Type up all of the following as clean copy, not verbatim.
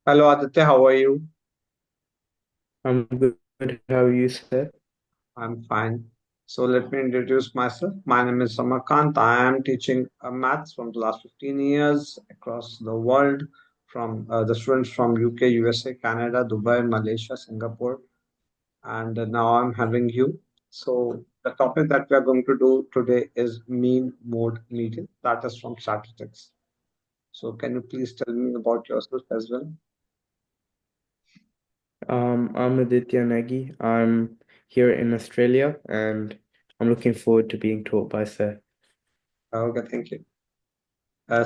Hello Aditya, how are you? I'm good. How are you, sir? I'm fine. So let me introduce myself. My name is Samarkant. I am teaching maths from the last 15 years across the world, from the students from UK, USA, Canada, Dubai, Malaysia, Singapore, and now I'm having you. So the topic that we are going to do today is mean mode median. That is from statistics. So can you please tell me about yourself as well? I'm Aditya Negi. I'm here in Australia and I'm looking forward to being taught by sir. Okay, thank you.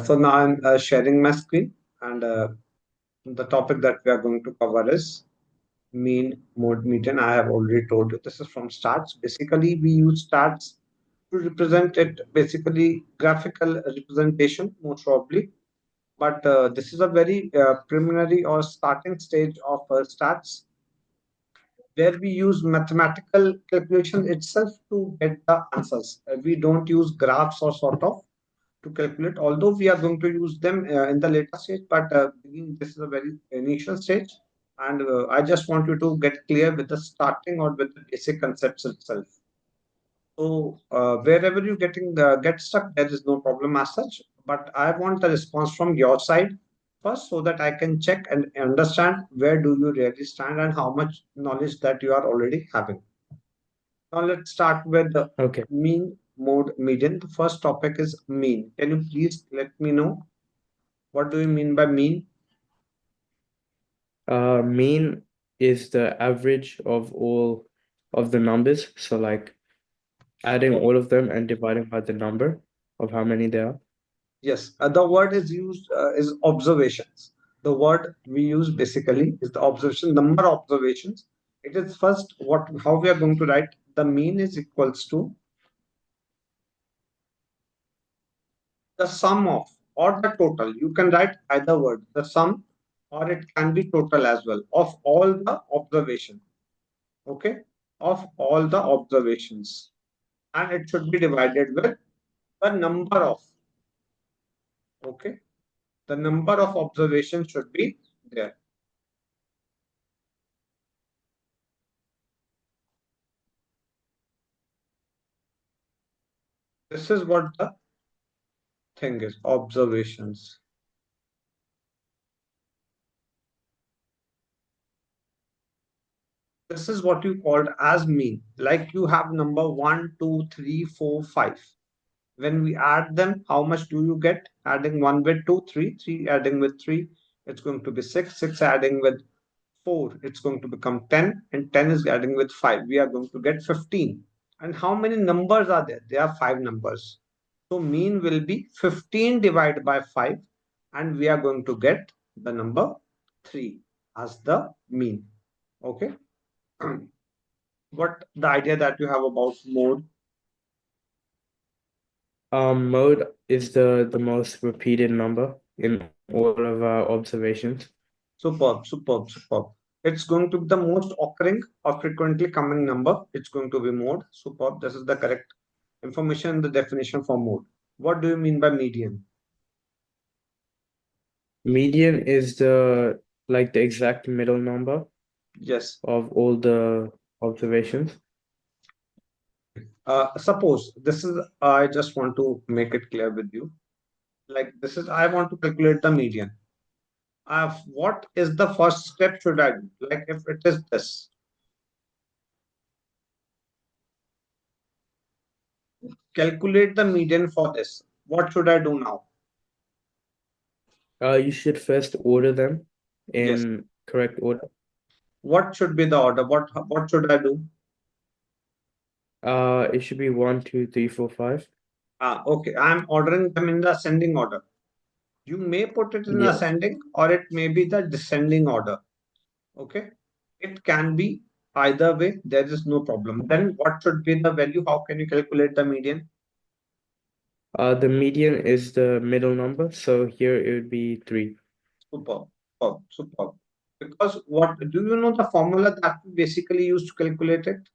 So now I'm sharing my screen, and the topic that we are going to cover is mean mode median. I have already told you this is from stats. Basically, we use stats to represent it, basically graphical representation, most probably. But this is a very preliminary or starting stage of stats where we use mathematical calculation itself to get the answers. We don't use graphs or sort of to calculate, although we are going to use them in the later stage, but this is a very initial stage. And I just want you to get clear with the starting or with the basic concepts itself. So wherever you get stuck, there is no problem as such. But I want the response from your side first, so that I can check and understand where do you really stand and how much knowledge that you are already having. Now let's start with the Okay. mean mode median. The first topic is mean. Can you please let me know what do you mean by mean? Mean is the average of all of the numbers. So like adding Oh, all of them and dividing by the number of how many there are. yes, the word is used is observations. The word we use basically is the observation number of observations. It is first what how we are going to write the mean is equals to the sum of or the total. You can write either word, the sum, or it can be total as well of all the observations. Okay, of all the observations, and it should be divided with the number of. Okay, the number of observations should be there. This is what the thing is observations. This is what you called as mean. Like you have number one, two, three, four, five. When we add them, how much do you get? Adding one with two, three, three adding with three, it's going to be six, six adding with four, it's going to become 10, and 10 is adding with five. We are going to get 15. And how many numbers are there? There are five numbers. So mean will be 15 divided by 5, and we are going to get the number 3 as the mean. Okay. What the idea that you have about mode? Mode is the most repeated number in all of our observations. Superb, superb, superb. It's going to be the most occurring or frequently coming number. It's going to be mode. Superb. This is the correct information, the definition for mode. What do you mean by median? Median is the like the exact middle number Yes. of all the observations. Suppose this is, I just want to make it clear with you. Like this is, I want to calculate the median. What is the first step should I do? Like if it is this, calculate the median for this. What should I do now? You should first order them Yes. in correct order. What should be the order? What should I do? It should be one, two, three, four, five. Okay. I'm ordering them in the ascending order. You may put it in Yeah. ascending or it may be the descending order. Okay. It can be either way. There is no problem. Then what should be the value? How can you calculate the median? The median is the middle number, so here it would be three. Superb. Superb. Superb. Because what do you know the formula that we basically use to calculate it?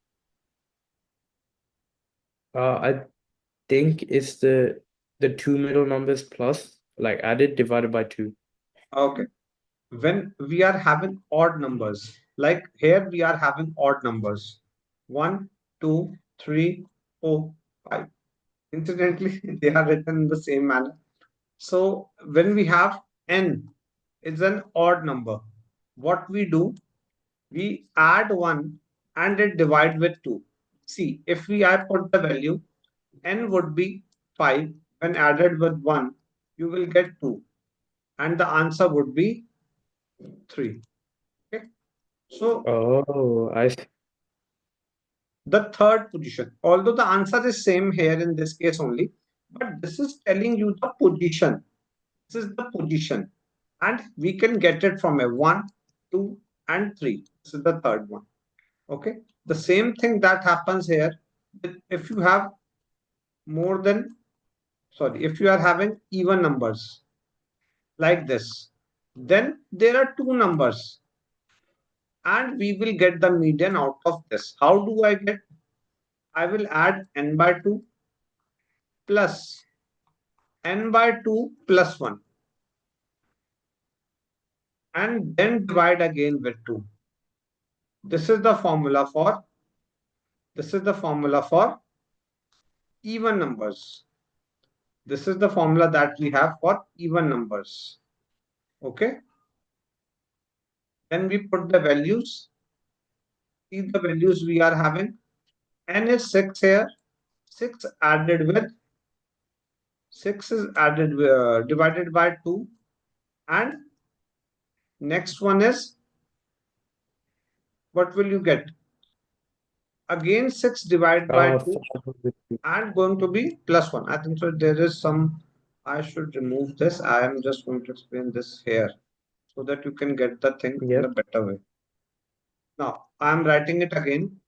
I think it's the two middle numbers plus like added divided by two. Okay. when we are having odd numbers, like here we are having odd numbers 1, 2, 3, 4, 5. Incidentally, they are written in the same manner. So when we have n is an odd number, what we do, we add 1 and it divide with 2. See, if I put the value, n would be 5. When added with 1, you will get 2. And the answer would be 3. Okay. So Oh, the third position, although the answer is same here in this case only, but this is telling you the position. This is the position. And we can get it from a 1, 2, and 3. This is the third one. Okay. The same thing that happens here. If you have more than, sorry, if you are having even numbers like this, then there are two numbers and we will get the median out of this. How do I get? I will add n by 2 plus n by 2 plus 1 and then divide again with 2. This is the formula for even numbers. This is the formula that we have for even numbers. Okay. Then we put the values. See the values we are having. N is 6 here. 6 added with 6 is added divided by 2, and next one is, what will you get? Again 6 divided by 2 550. and going to be plus 1. I think so there is some, I should remove this. I am just going to explain this here so that you can get the thing in a Yep. better way. Now I am writing it again.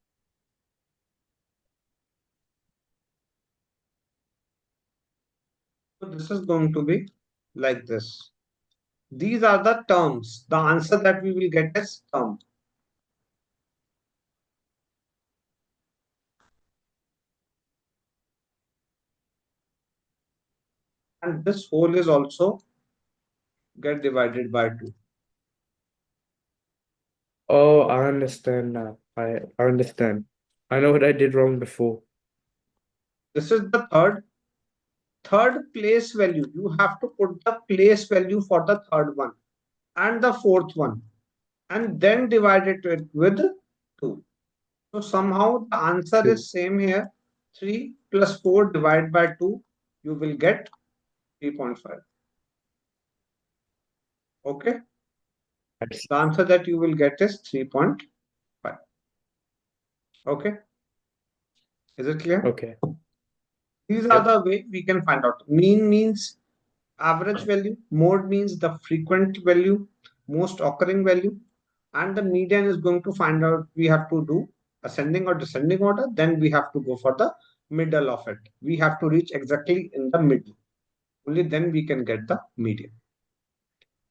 So this is going to be like this. These are the terms. The answer that we will get is term. And this whole is also get divided by 2. Oh, I understand now. I understand. I know what I did wrong before. This is the third place value. You have to put the place value for the third one and the fourth one and then divide it with 2. So somehow the answer 2. is same here. 3 plus 4 divided by 2, you will get 3.5. Okay. I see. The answer that you will get is 3.5. Okay. Is it clear? Okay. These are Yep. the way we can find out. Mean means average value, mode means the frequent value, most occurring value, and the median is going to find out, we have to do ascending or descending order, then we have to go for the middle of it. We have to reach exactly in the middle. Only then we can get the median.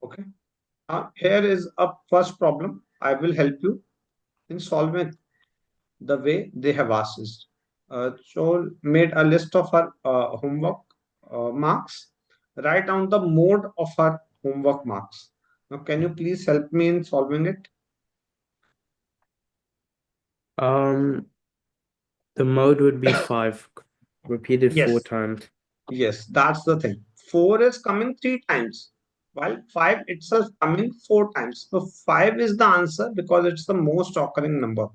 Okay. Here is a first problem. I will help you in solving the way they have asked us. So made a list of her homework marks. Write down the mode of her homework marks. Now, can you please help me in solving it? Um, the mode would be 5, repeated 4 Yes. times. Yes, that's the thing. 4 is coming 3 times, while 5 itself coming 4 times. So 5 is the answer because it's the most occurring number.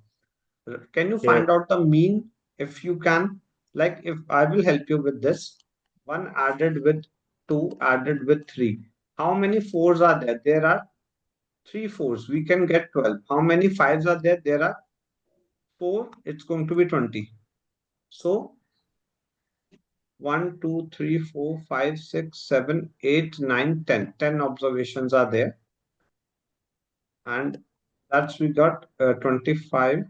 Can you find Yep. out the mean if you can? Like if I will help you with this, 1 added with 2 added with 3. How many 4s are there? There are 3 4s. We can get 12. How many 5s are there? There are 4. It's going to be 20. So 1, 2, 3, 4, 5, 6, 7, 8, 9, 10. 10 observations are there. And that's we got 25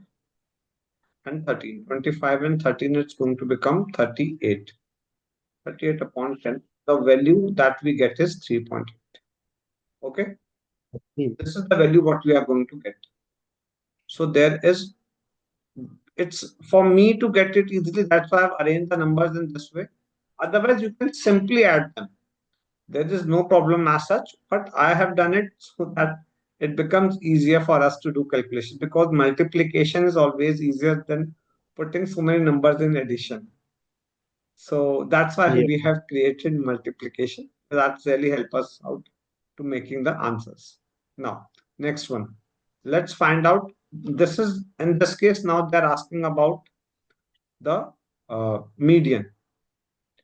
and 13. 25 and 13, it's going to become 38. 38 upon 10. The value that we get is 3.8. Okay. This is the value what we are going to get. So there is, it's for me to get it easily. That's why I've arranged the numbers in this way. Otherwise, you can simply add them. There is no problem as such, but I have done it so that it becomes easier for us to do calculation, because multiplication is always easier than putting so many numbers in addition. So that's why Yeah. we have created multiplication. That's really help us out to making the answers. Now, next one. Let's find out. This is, in this case, now they're asking about the median.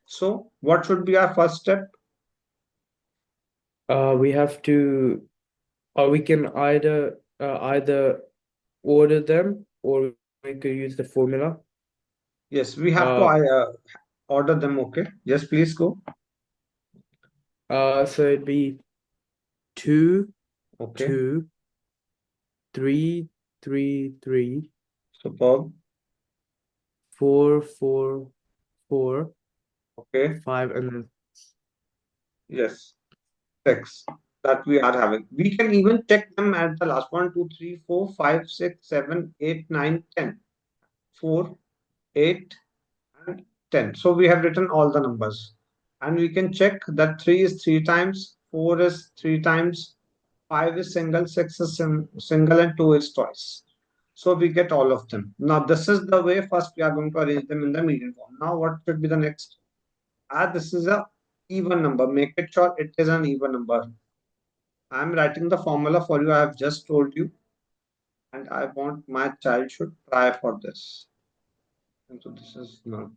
So what should be our first step? We have to, or we can either order them or we could use the formula. Yes, we have to Uh, order them. Okay. Yes, please go. so it'd be 2, Okay. 2, 3, 3, 3, Superb. 4, 4, 4, Okay. 5, and then Yes. 6 that we are having. We can even check them at the last 1, 2, 3, 4, 5, 6, 7, 8, 9, 10. 4, 8, and 10. So we have written all the numbers. And we can check that 3 is 3 times, 4 is 3 times, 5 is single, 6 is single, and 2 is twice. So we get all of them. Now, this is the way first we are going to arrange them in the median form. Now, what should be the next? This is a even number. Make it sure it is an even number. I'm writing the formula for you. I have just told you, and I want my child should try for this. And so this is not